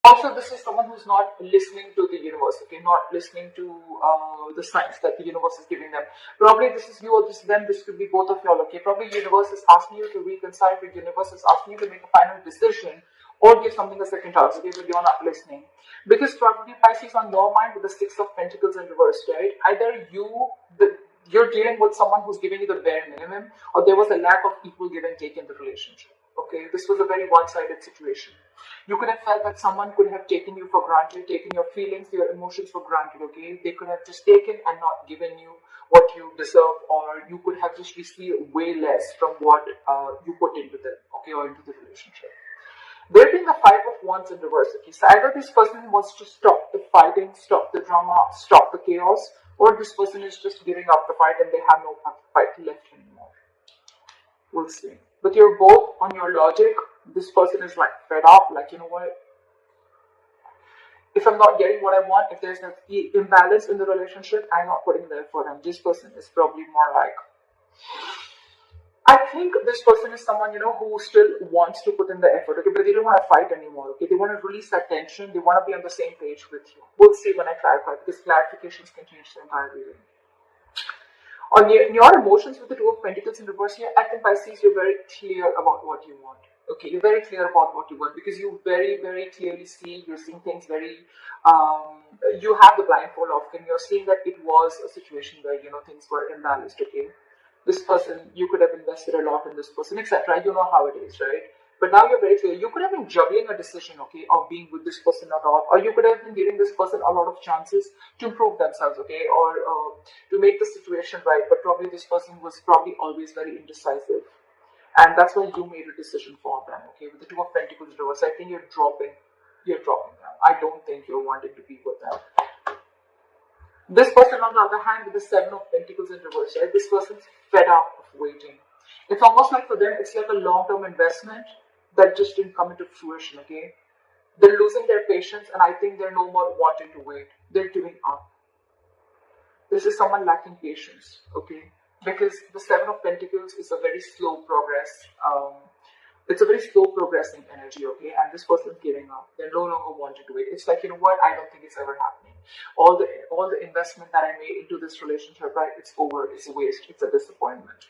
Also, this is someone who's not listening to the universe, okay, not listening to the signs that the universe is giving them. Probably this is you or this is them, this could be both of y'all, okay. Probably the universe is asking you to reconcile, the universe is asking you to make a final decision or give something a second chance, okay, but you're not listening. Because probably Pisces on your mind with the Six of Pentacles in reverse, right? Either you're dealing with someone who's giving you the bare minimum, or there was a lack of equal give and take in the relationship. Okay, this was a very one-sided situation. You could have felt that someone could have taken you for granted, taken your feelings, your emotions for granted, okay? They could have just taken and not given you what you deserve, or you could have just received way less from what you put into them, okay, or into the relationship. There being the Five of Wands in reverse, okay? So either this person wants to stop the fighting, stop the drama, stop the chaos, or this person is just giving up the fight and they have no fight left anymore. We'll see. But you're both on your logic. This person is like fed up, like, you know what? If I'm not getting what I want, if there's an imbalance in the relationship, I'm not putting the effort. And this person is probably more like, I think this person is someone, you know, who still wants to put in the effort, okay, but they don't want to fight anymore, okay? They want to release that tension. They want to be on the same page with you. We'll see when I clarify, because clarifications can change the entire reading. On your emotions with the Two of Pentacles in reverse here, I think Pisces, you're very clear about what you want. Okay, you're very clear about what you want because you very, very clearly see, you're seeing things very, you have the blindfold off and you're seeing that it was a situation where, you know, things were imbalanced, okay? This person, you could have invested a lot in this person, etc. You know how it is, right? But now you're very clear. You could have been juggling a decision, okay, of being with this person or not, or you could have been giving this person a lot of chances to improve themselves, okay, or to make the situation right. But probably this person was probably always very indecisive, and that's why you made a decision for them, okay. With the Two of Pentacles reverse, I think you're dropping them. I don't think you're wanting to be with them. This person, on the other hand, with the Seven of Pentacles in reverse, right? This person's fed up of waiting. It's almost like for them, it's like a long-term investment that just didn't come into fruition, okay? They're losing their patience, and I think they're no more wanting to wait. They're giving up. This is someone lacking patience, okay? Because the Seven of Pentacles is a very slow progress. It's a very slow progressing energy, okay? And this person's giving up. They're no longer wanting to wait. It's like, you know what? I don't think it's ever happening. All the investment that I made into this relationship, right? It's over. It's a waste. It's a disappointment.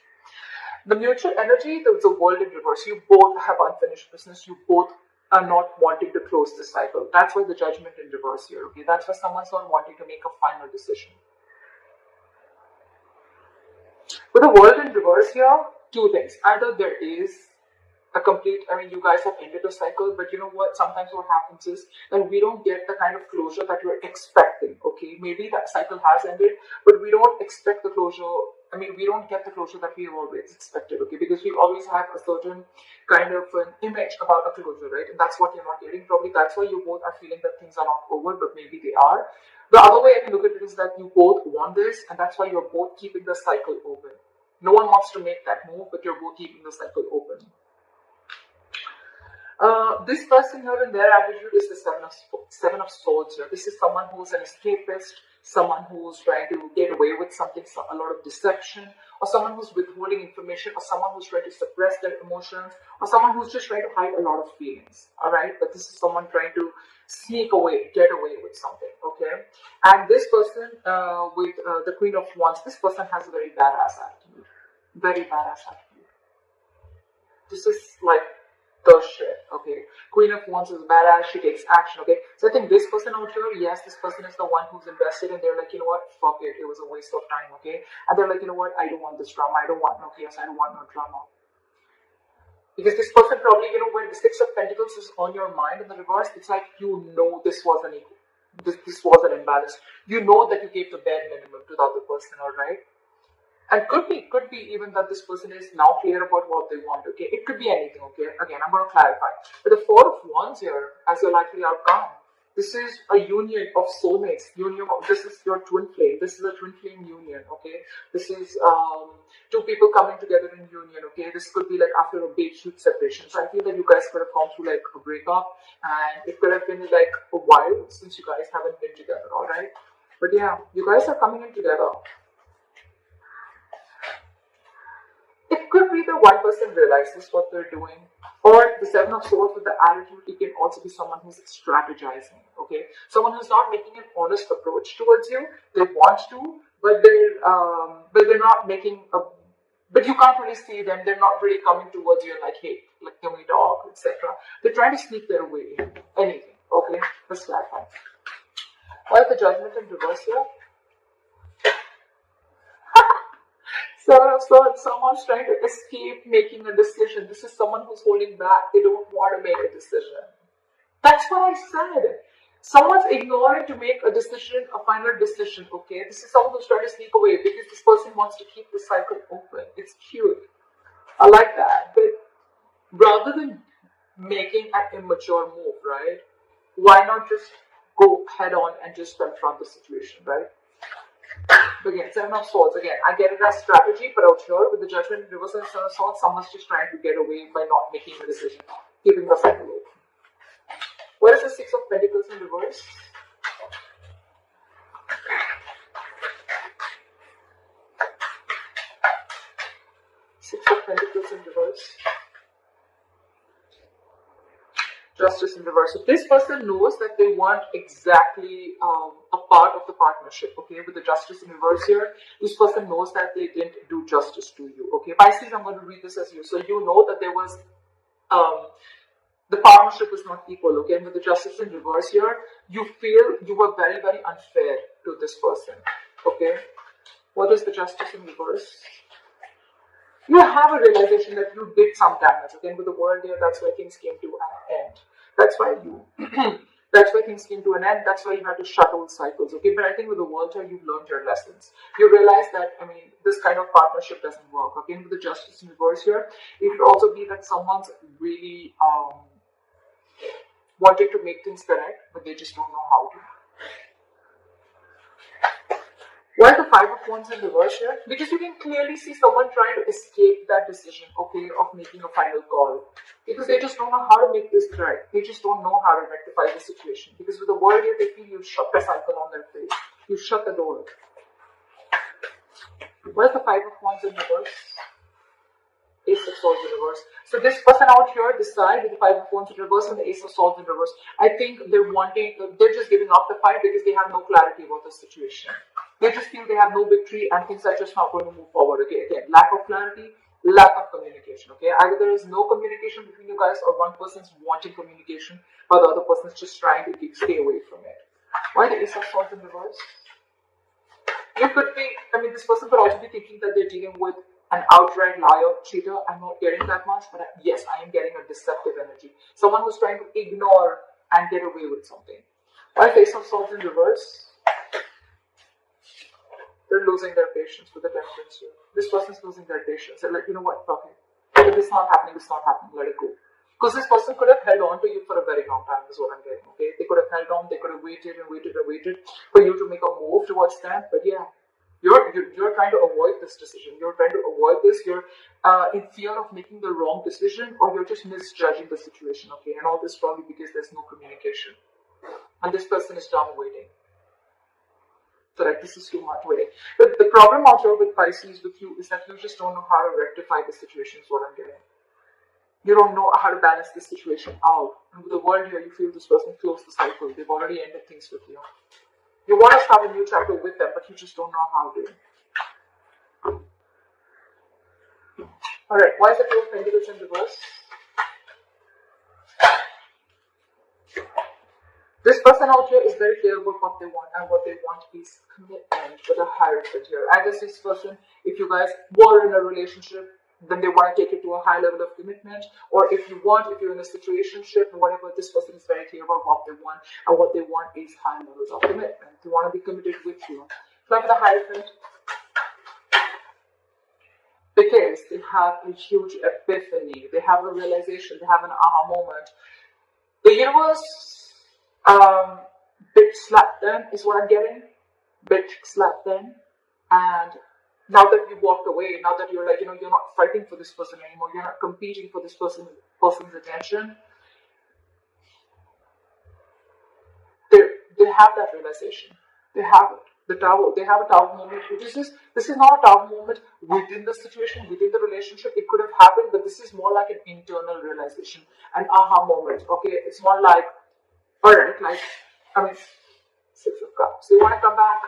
The mutual energy, there's a world in reverse. You both have unfinished business. You both are not wanting to close this cycle. That's why the Judgment in reverse here, okay? That's why someone's not wanting to make a final decision. With the world in reverse here, two things. Either there is a complete, I mean, you guys have ended the cycle, but you know what? Sometimes what happens is that we don't get the kind of closure that we're expecting, okay? Maybe that cycle has ended, but we don't expect the closure. I mean, we don't get the closure that we have always expected, okay? Because we always have a certain kind of an image about a closure, right? And that's what you're not getting. Probably that's why you both are feeling that things are not over, but maybe they are. The other way I can look at it is that you both want this, and that's why you're both keeping the cycle open. No one wants to make that move, but you're both keeping the cycle open. This person here and their attitude is the Seven of Swords here. This is someone who's an escapist, someone who's trying to get away with something, a lot of deception, or someone who's withholding information, or someone who's trying to suppress their emotions, or someone who's just trying to hide a lot of feelings, alright? But this is someone trying to sneak away, get away with something, okay? And this person with the Queen of Wands, this person has a very badass attitude. Very badass attitude. This is like the shit, okay? Queen of Wands is badass, she takes action, okay? So I think this person out here, yes, this person is the one who's invested and they're like, you know what, fuck it, it was a waste of time, okay? And they're like, you know what, I don't want this drama, I don't want no chaos, I don't want no drama. Because this person probably, you know, when the Six of Pentacles is on your mind in the reverse, it's like, you know, this was an equal, this was an imbalance. You know that you gave the bare minimum to the other person, alright? And could be even that this person is now clear about what they want, okay? It could be anything, okay? Again, I'm going to clarify. But the Four of Wands here, as your likely outcome, this is a union of soulmates. This is your twin flame. This is a twin flame union, okay? This is two people coming together in union, okay? This could be like after a big, huge separation. So I feel that you guys could have gone through like a breakup, and it could have been like a while since you guys haven't been together, alright? But yeah, you guys are coming in together. It could be the one person realizes what they're doing, or the Seven of Swords with the attitude, it can also be someone who's strategizing, okay? Someone who's not making an honest approach towards you. They want to, but they're not making a, but you can't really see them. They're not really coming towards you and like, hey, like, can we talk, etc. They're trying to sneak their way in. Anything, okay? Let's clarify. Why is the Judgment in reverse here? So someone's trying to escape making a decision. This is someone who's holding back. They don't want to make a decision. That's what I said. Someone's ignoring to make a decision, a final decision, okay? This is someone who's trying to sneak away because this person wants to keep the cycle open. It's cute. I like that. But rather than making an immature move, right? Why not just go head on and just confront the situation, right? But again, Seven of Swords, again, I get it as strategy, but out here with the Judgment in reverse and Seven of Swords, someone's just trying to get away by not making a decision, keeping the cycle open. What is the Six of Pentacles in reverse? Six of Pentacles in reverse. Justice in reverse. So this person knows that they want exactly a part of the partnership, okay? With the Justice in reverse here, this person knows that they didn't do justice to you, okay? Pisces, I'm going to read this as you. So you know that there was, the partnership is not equal, okay? And with the Justice in reverse here, you feel you were very, very unfair to this person, okay? What is the Justice in reverse? You have a realization that you did some damage. Again, with the World here, that's why things came to an end. That's why that's why things came to an end. That's why you had to shut all cycles. Okay, but I think with the World here, you've learned your lessons. You realize that, I mean, this kind of partnership doesn't work. Again, with the Justice in reverse here, it could also be that someone's really wanting to make things correct, but they just don't know how to. Why is the Five of Wands in reverse here? Because you can clearly see someone trying to escape that decision, okay, of making a final call. Because they just don't know how to make this right. They just don't know how to rectify the situation. Because with the World here, they feel you shut the cycle on their face. You shut the door. Why is the Five of Wands in reverse? Ace of Swords in reverse. So this person out here, this side with the Five of Wands in reverse and the Ace of Swords in reverse, I think they're just giving up the fight because they have no clarity about the situation. They just feel they have no victory and things are just not going to move forward. Okay, again, lack of clarity, lack of communication. Okay, either there is no communication between you guys, or one person's wanting communication, or the other person's just trying to stay away from it. Why the Ace of Swords in reverse? You could be, I mean, this person could also be thinking that they're dealing with an outright liar, cheater. I'm not getting that much, but yes, I am getting a deceptive energy. Someone who's trying to ignore and get away with something. Why Ace of Swords in reverse? They're losing their patience with the Temperance here. This person's losing their patience. They're like, you know what, fuck it. If it's not happening, it's not happening. Let it go. Because this person could have held on to you for a very long time, is what I'm getting. Okay, they could have held on. They could have waited and waited and waited for you to make a move towards them. But yeah, you're trying to avoid this decision. You're trying to avoid this. You're in fear of making the wrong decision, or you're just misjudging the situation. Okay, and all this probably because there's no communication, and this person is done waiting. Correct, this is too much waiting. But the problem also with Pisces with you is that you just don't know how to rectify the situation, is what I'm getting. You don't know how to balance the situation out. And with the World here, you feel this person closed the cycle. They've already ended things with you. You want to start a new chapter with them, but you just don't know how to. Alright, why is the Two of Pentacles in reverse? This person out here is very clear about what they want, and what they want is commitment with a Hierophant here. I guess this person, if you guys were in a relationship, then they want to take it to a high level of commitment. Or if you're in a situationship or whatever, this person is very clear about what they want, and what they want is high levels of commitment. They want to be committed with you. Like the Hierophant, because they have a huge epiphany, they have a realization, they have an aha moment. The universe bitch slapped them, is what I'm getting. Bitch slapped them, and now that you walked away, now that you're like, you're not fighting for this person anymore, you're not competing for this person's attention, they have that realization. They have it. The Tower, they have a Tower moment, which is just, this is not a Tower moment within the situation, within the relationship. It could have happened, but this is more like an internal realization, an aha moment. Okay, it's more like, alright, like, I mean, Six of Cups. They want to come back.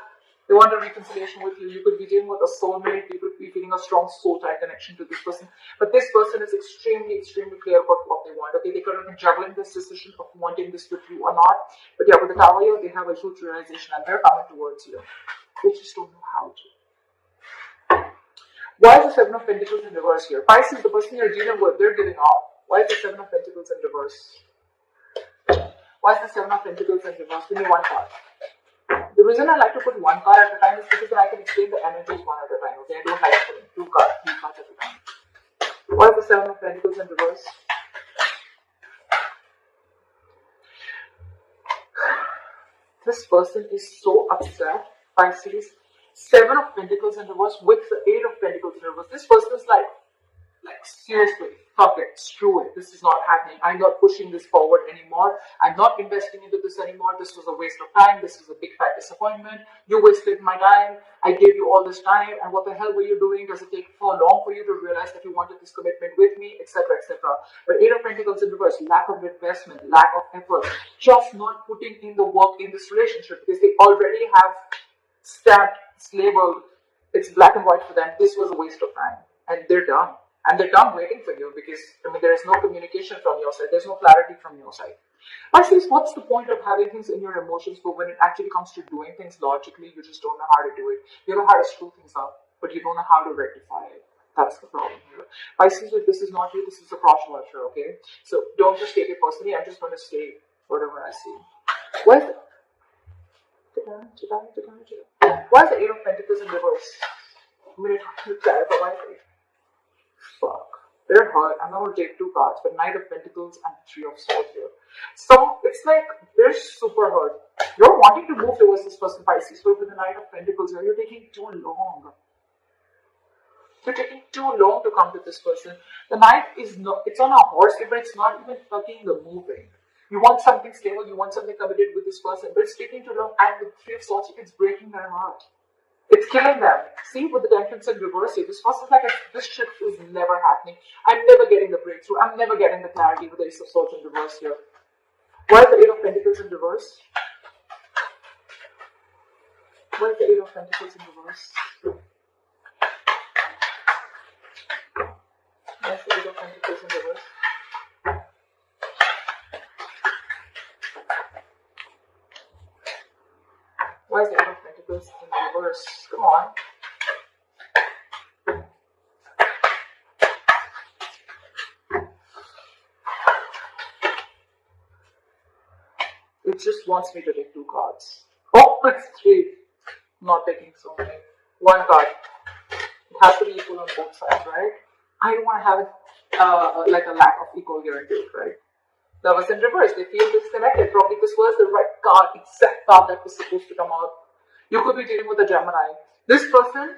They want a reconciliation with you. You could be dealing with a soulmate. You could be feeling a strong soul-tie connection to this person. But this person is extremely, extremely clear about what they want. Okay, they could have been juggling this decision of wanting this with you or not. But yeah, with the Tower here, they have a huge realization and they're coming towards you. They just don't know how to. Why is the Seven of Pentacles in reverse here? Pisces, the person you're dealing with, they're giving up. Why is the Seven of Pentacles in reverse? Why is the Seven of Pentacles in reverse? Give me one card. The reason I like to put one card at a time is because then I can explain the energies one at a time. Okay, I don't like putting two cards at a time. Why is the Seven of Pentacles in reverse? This person is so upset. Pisces, Seven of Pentacles in reverse with the Eight of Pentacles in reverse. This person is like seriously, fuck it, screw it. This is not happening. I'm not pushing this forward anymore. I'm not investing into this anymore. This was a waste of time. This was a big fat disappointment. You wasted my time. I gave you all this time. And what the hell were you doing? Does it take so long for you to realize that you wanted this commitment with me, etc., etc.? But Eight of Pentacles in reverse, lack of investment, lack of effort, just not putting in the work in this relationship because they already have stamped, it's labeled, it's black and white for them. This was a waste of time. And they're done. And they're done waiting for you because, I mean, there is no communication from your side. There's no clarity from your side. Pisces, what's the point of having things in your emotions, but when it actually comes to doing things logically, you just don't know how to do it. You know how to screw things up, but you don't know how to rectify it. That's the problem here. Pisces, if this is not you, this is a cross watcher, okay? So don't just take it personally. I'm just going to say whatever I see. Why is it? Why is the Eight of Pentacles in reverse? I'm going to clarify why. Fuck. They're hurt. I'm not going to take two cards, but Knight of Pentacles and Three of Swords here. So it's like they're super hurt. You're wanting to move towards this person, Pisces, but with the Knight of Pentacles here, you're taking too long. You're taking too long to come to this person. The Knight is not, it's on a horse, but it's not even fucking moving. You want something stable, you want something committed with this person, but it's taking too long, and with Three of Swords, it's breaking their heart. It's killing them. See, with the Temperance in reverse here, this person's like, this shit is never happening. I'm never getting the breakthrough. I'm never getting the clarity with the Ace of Swords in reverse here. Why is the Eight of Pentacles in reverse? Why is the Eight of Pentacles in reverse? Why is the Eight of Pentacles in reverse? Why is the Eight of Pentacles in reverse? Come on. It just wants me to take two cards. Oh, it's three. I'm not taking so many. One card. It has to be equal on both sides, right? I don't want to have like a lack of equal guarantee, right? That was in reverse. They feel disconnected. Probably this was the right card, exact card that was supposed to come out. You could be dealing with a Gemini. This person,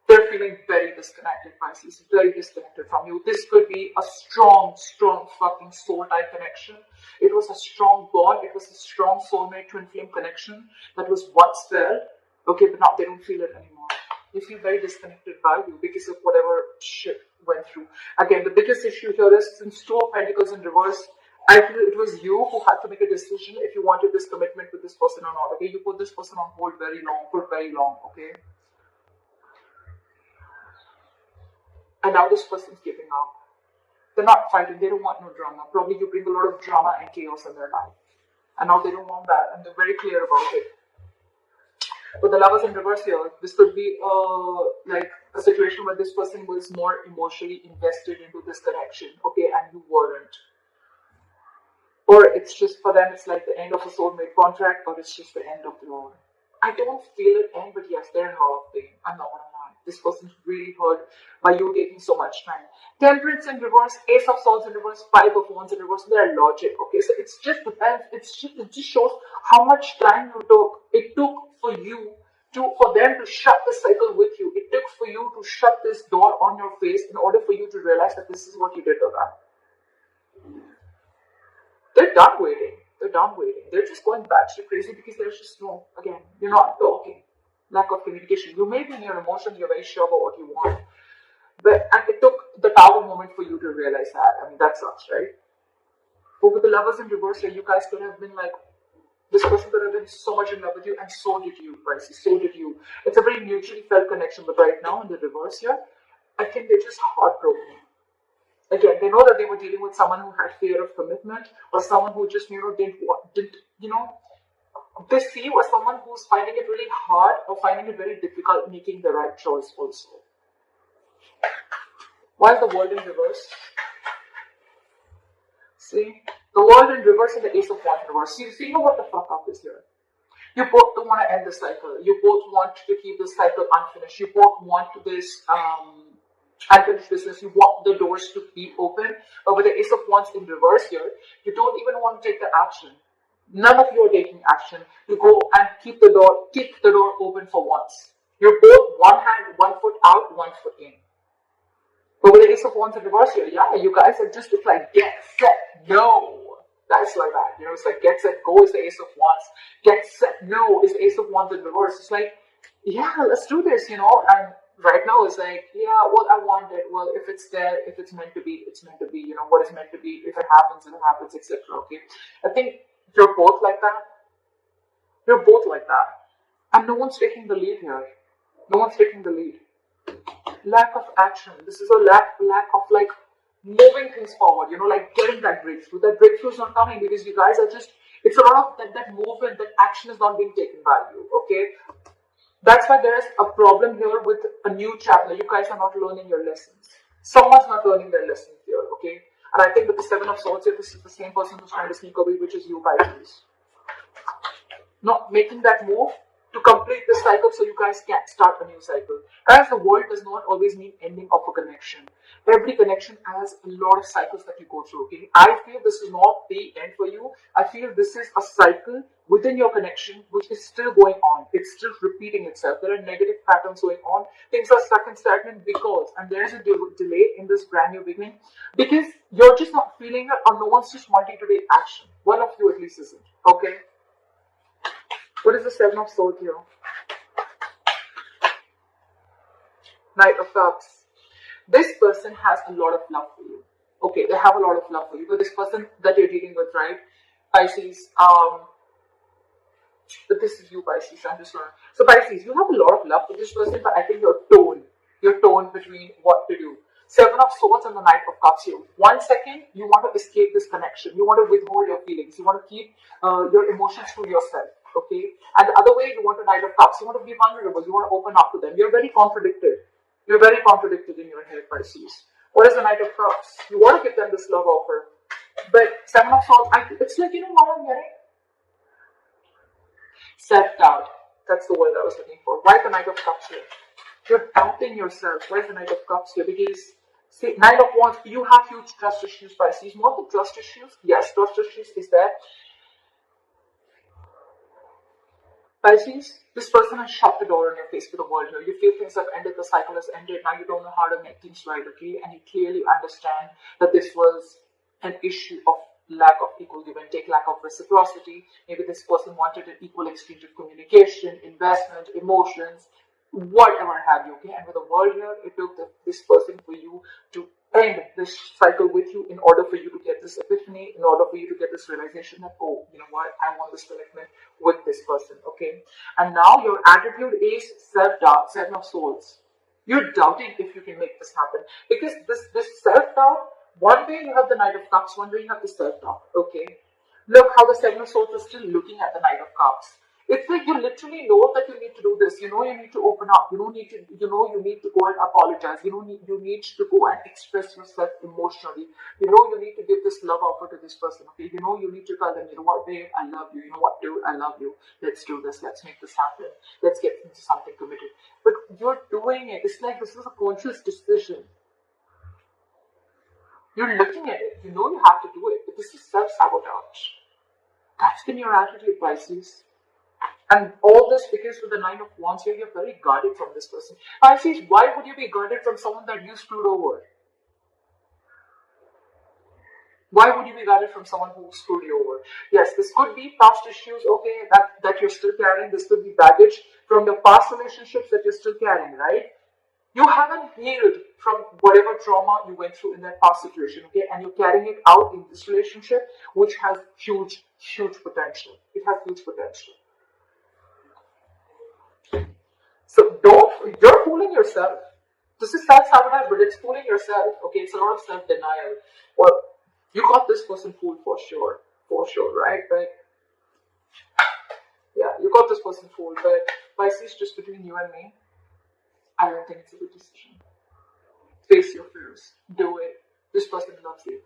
they're feeling very disconnected, Pisces, very disconnected from you. This could be a strong, strong fucking soul tie connection. It was a strong bond. It was a strong soulmate twin flame connection that was once there. Okay, but now they don't feel it anymore. They feel very disconnected by you because of whatever shit went through. Again, the biggest issue here is since Two of Pentacles in reverse, I feel it was you who had to make a decision if you wanted this commitment with this person or not. Okay, you put this person on hold very long, for very long. Okay, and now this person's giving up. They're not fighting. They don't want no drama. Probably you bring a lot of drama and chaos in their life, and now they don't want that, and they're very clear about it. But the Lovers in reverse here, this could be like a situation where this person was more emotionally invested into this connection, okay, and you weren't. Or it's just for them, it's like the end of a soulmate contract, or it's just the end of the road. I don't feel it end, but yes, they're hurt of pain. I'm not gonna lie. This person's really hurt by you taking so much time. Temperance in reverse, Ace of Swords in reverse, Five of Wands in reverse, they're logic, okay? So it's just depends, it just shows how much time you took. It took for you for them to shut the cycle with you. It took for you to shut this door on your face in order for you to realize that this is what you did to them. They're done waiting. They're downgrading. They're just going batshit crazy because there's just no, again, you're not talking. Lack of communication. You may be in your emotions, you're very sure about what you want. And it took the Tower moment for you to realize that. I mean, that sucks, right? But with the Lovers in reverse here, you guys could have been like, this person could have been so much in love with you, and so did you, Pisces. So did you. It's a very mutually felt connection, but right now in the reverse here, I think they're just heartbroken. Again, they know that they were dealing with someone who had fear of commitment, or someone who just, they see you as someone who's finding it really hard or finding it very difficult making the right choice also. Why is the World in reverse? See? The World in reverse and the Ace of Wands in reverse. See what the fuck up is here. You both don't want to end the cycle. You both want to keep the cycle unfinished. You both want this unfinished business. You want the doors to be open. But with the Ace of Wands in reverse here, you don't even want to take the action. None of you are taking action to go and keep the door open for once. You're both one hand, 1 foot out, 1 foot in. But with the Ace of Wands in reverse here, yeah, you guys are just, it's like get, set, no. That's like that, it's like get, set, go is the Ace of Wands. Get, set, no is the Ace of Wands in reverse. It's like, yeah, let's do this, and right now it's like, yeah, well, I want it. Well, if it's there, if it's meant to be, it's meant to be, what is meant to be. If it happens, etc. Okay, I think you're both like that. You're both like that. And no one's taking the lead here. No one's taking the lead. Lack of action. This is a lack of like moving things forward, like getting that breakthrough. That breakthrough is not coming because you guys are just, it's a lot of that movement, that action is not being taken by you, okay? That's why there is a problem here with a new chapter. You guys are not learning your lessons. Someone's not learning their lessons here, okay? And I think with the Seven of Swords here, this is the same person who's trying to sneak away, which is you, Pisces. Not making that move to complete this cycle so you guys can start a new cycle. Guys, the world does not always mean ending of a connection. Every connection has a lot of cycles that you go through, okay? I feel this is not the end for you. I feel this is a cycle within your connection which is still going on. It's still repeating itself. There are negative patterns going on. Things are stuck and stagnant because, and there is a delay in this brand new beginning because you're just not feeling it, or no one's just wanting to take action. One of you at least isn't, okay? What is the Seven of Swords here? Knight of Cups. This person has a lot of love for you. Okay, they have a lot of love for you. But this person that you're dealing with, right? Pisces, but this is you, Pisces. I'm just learning. So Pisces, you have a lot of love for this person, but I think your tone between what to do. Seven of Swords and the Knight of Cups here. 1 second, you want to escape this connection. You want to withhold your feelings. You want to keep your emotions to yourself. Okay, and the other way, you want a Knight of Cups. You want to be vulnerable. You want to open up to them. You're very contradicted. You're very contradicted in your head, Pisces. What is the Knight of Cups? You want to give them this love offer, but Seven of Swords. It's like, what I'm getting. Self-doubt. That's the word I was looking for. Why the Knight of Cups here? You're doubting yourself. Why is the Knight of Cups here? Because see, Knight of Wands. You have huge trust issues, Pisces. More than trust issues. Yes, trust issues is there. Pisces, this person has shut the door on your face for the world here. You feel things have ended, the cycle has ended, now you don't know how to make things right, okay? And you clearly understand that this was an issue of lack of equal give and take, lack of reciprocity. Maybe this person wanted an equal exchange of communication, investment, emotions, whatever have you, okay? And with the world here, it took this person for you to end this cycle with you in order for you to get this epiphany, in order for you to get this realization that, oh, you know what, I want this commitment with this person, okay? And now your attitude is self-doubt, Seven of Swords. You're doubting if you can make this happen. Because this self-doubt, one way you have the Knight of Cups, one way you have the self-doubt, okay? Look how the Seven of Swords is still looking at the Knight of Cups. It's like you literally know that you need to do this. You know you need to open up. You need to go and apologize. You need to go and express yourself emotionally. You know you need to give this love offer to this person. Okay. You know you need to tell them, you know what, babe, I love you. You know what, dude, I love you. Let's do this. Let's make this happen. Let's get into something committed. But you're doing it. It's like this is a conscious decision. You're looking at it. You know you have to do it. But this is self-sabotage. That's been your attitude, Pisces. And all this because with the Nine of Wands here, you're very guarded from this person. Pisces, why would you be guarded from someone that you screwed over? Why would you be guarded from someone who screwed you over? Yes, this could be past issues, okay, that you're still carrying. This could be baggage from your past relationships that you're still carrying, right? You haven't healed from whatever trauma you went through in that past situation, okay? And you're carrying it out in this relationship, which has huge, huge potential. It has huge potential. So you're fooling yourself. This is self-sabotage, but it's fooling yourself, okay? It's a lot of self-denial. Well, you got this person fooled for sure, right? But yeah, you got this person fooled, but Pisces, just between you and me, I don't think it's a good decision. Face your fears. Do it. This person loves you.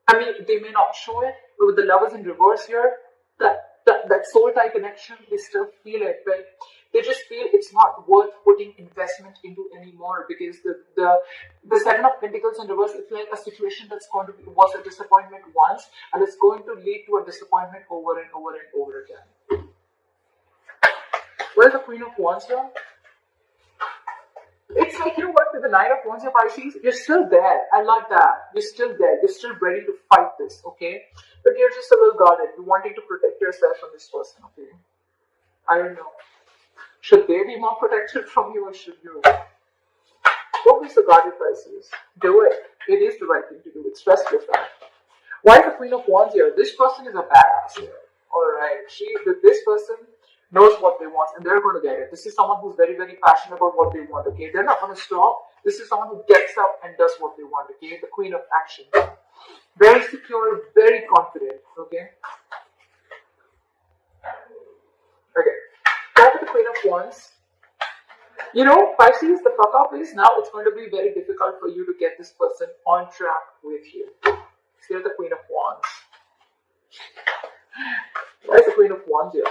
I mean, they may not show it, but with the lovers in reverse here, that soul tie connection, they still feel it, but they just feel it's not worth putting investment into anymore, because the Seven of Pentacles in reverse, it's like a situation that's going to be, was a disappointment once, and it's going to lead to a disappointment over and over and over again. Where's the Queen of Wands here? It's like, you know what, with the Nine of Wands here, Pisces, you're still there. I like that. You're still there. You're still ready to fight this, okay? But you're just a little guarded. You're wanting to protect yourself from this person, okay? I don't know. Should they be more protected from you, or should you? Don't be so guarded, Pisces. Do it. It is the right thing to do. Express yourself. Why is the Queen of Wands here? This person is a badass here. Alright. This person knows what they want, and they're going to get it. This is someone who's very, very passionate about what they want, okay? They're not going to stop. This is someone who gets up and does what they want, okay? The Queen of Action. Very secure, very confident, okay? Okay. Back to the Queen of Wands. You know, Pisces, the fuck up is now it's going to be very difficult for you to get this person on track with you. Here's the Queen of Wands. Why is the Queen of Wands here?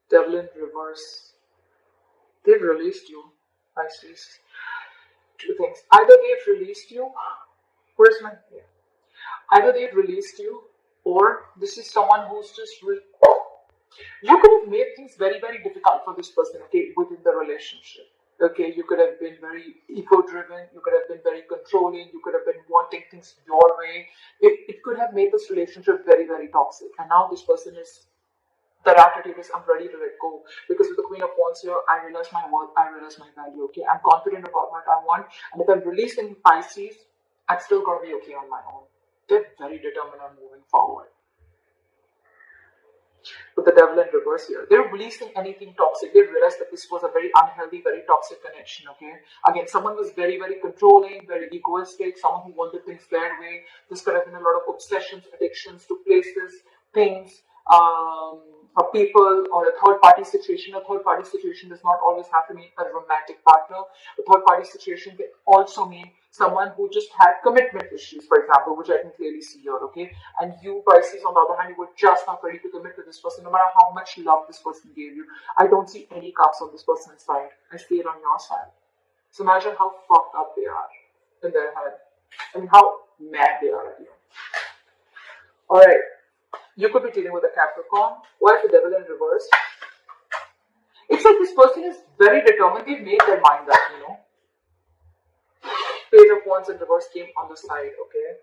Devil in reverse. They've released you, Pisces. Two things. Either they've released you. Where's my... Yeah. Either they've released you, or this is someone who's just... You could have made things very, very difficult for this person, okay, within the relationship. Okay, you could have been very ego-driven, you could have been very controlling, you could have been wanting things your way. It could have made this relationship very, very toxic. And now this person is... The attitude is, I'm ready to let go. Because with the Queen of Wands here, I realize my worth, I realize my value, okay? I'm confident about what I want. And if I'm releasing Pisces, I'm still going to be okay on my own. They're very determined on moving forward. With the Devil in reverse here, they're releasing anything toxic. They realized that this was a very unhealthy, very toxic connection, okay? Again, someone was very, very controlling, very egoistic, someone who wanted things their way. This could have been a lot of obsessions, addictions to places, things, a people, or a third-party situation. A third-party situation does not always have to mean a romantic partner. A third-party situation can also mean someone who just had commitment issues, for example, which I can clearly see here, okay? And you, Pisces, on the other hand, you were just not ready to commit to this person, no matter how much love this person gave you. I don't see any cups on this person's side. I see it on your side. So imagine how fucked up they are in their head. And how mad they are at you. Alright. You could be dealing with a Capricorn. Why is the Devil in reverse? It's like this person is very determined. They've made their mind up, you know. Page of Wands in reverse came on the side, okay.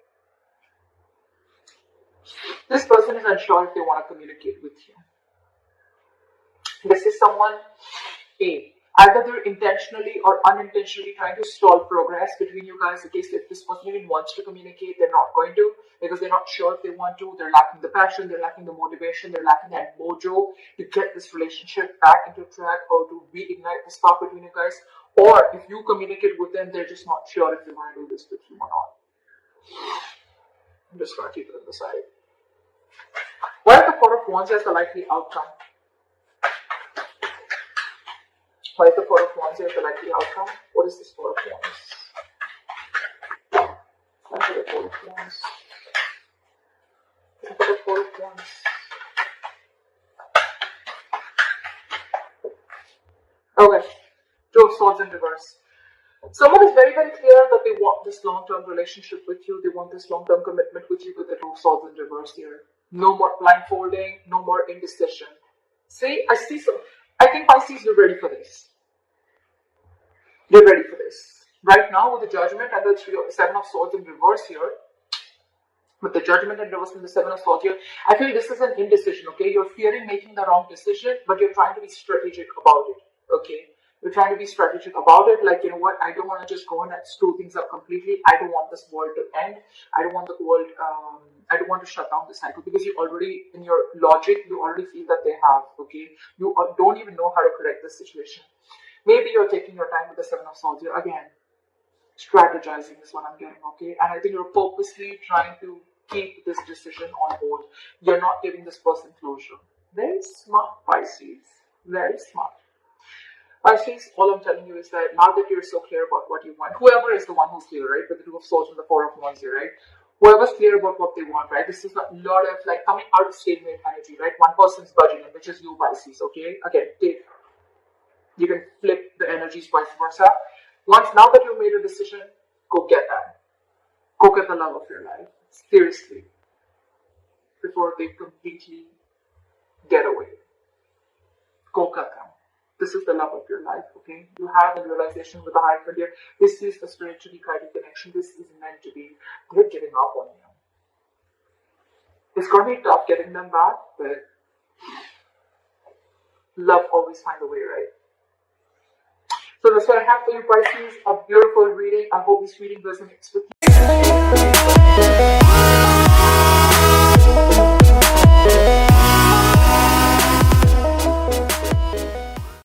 This person is unsure if they want to communicate with you. This is someone, either they're intentionally or unintentionally trying to stall progress between you guys. In case if this person even wants to communicate, they're not going to, because they're not sure if they want to. They're lacking the passion, they're lacking the motivation, they're lacking that mojo to get this relationship back into track, or to reignite the spark between you guys. Or if you communicate with them, they're just not sure if they want to do this with you or not. I'm just going to keep it on the side. What is the Four of Wands as the likely outcome? What is the Four of Wands as the likely outcome? What is this Four of Wands? What is the Four of Wands? What is the Four of Wands? Okay. Two of Swords in reverse. Someone is very, very clear that they want this long-term relationship with you. They want this long-term commitment with you, with the Two of Swords in reverse here. No more blindfolding, no more indecision. See, I think Pisces, you're ready for this. Get ready for this. Right now with the Judgment and the Seven of Swords in reverse here, with the Judgment and reverse and the Seven of Swords here, I feel this is an indecision, okay? You're fearing making the wrong decision, but you're trying to be strategic about it, okay? You're trying to be strategic about it, like, you know what, I don't want to just go and screw things up completely. I don't want this world to end. I don't want the world, I don't want to shut down the cycle, because you already, in your logic, you already feel that they have, okay? You don't even know how to correct this situation. Maybe you're taking your time with the Seven of Swords here. Again, strategizing is what I'm getting, okay? And I think you're purposely trying to keep this decision on hold. You're not giving this person closure. Very smart, Pisces. Very smart. Pisces, all I'm telling you is that now that you're so clear about what you want, whoever is the one who's clear, right? With the Two of Swords and the Four of Wands here, right? Whoever's clear about what they want, right? This is a lot of like coming out of stalemate energy, right? One person's budging, and which is you, Pisces, okay? Again, you can flip the energies vice versa. Once, now that you've made a decision, go get that. Go get the love of your life. Seriously. Before they completely get away. Go get them. This is the love of your life, okay? You have a realization with the Hierophant here. This is a spiritually guided connection. This is meant to be. They're giving up on you. It's going to be tough getting them back, but love always finds a way, right? So that's what I have for you, Pisces. A beautiful reading. I hope this reading resonates with you.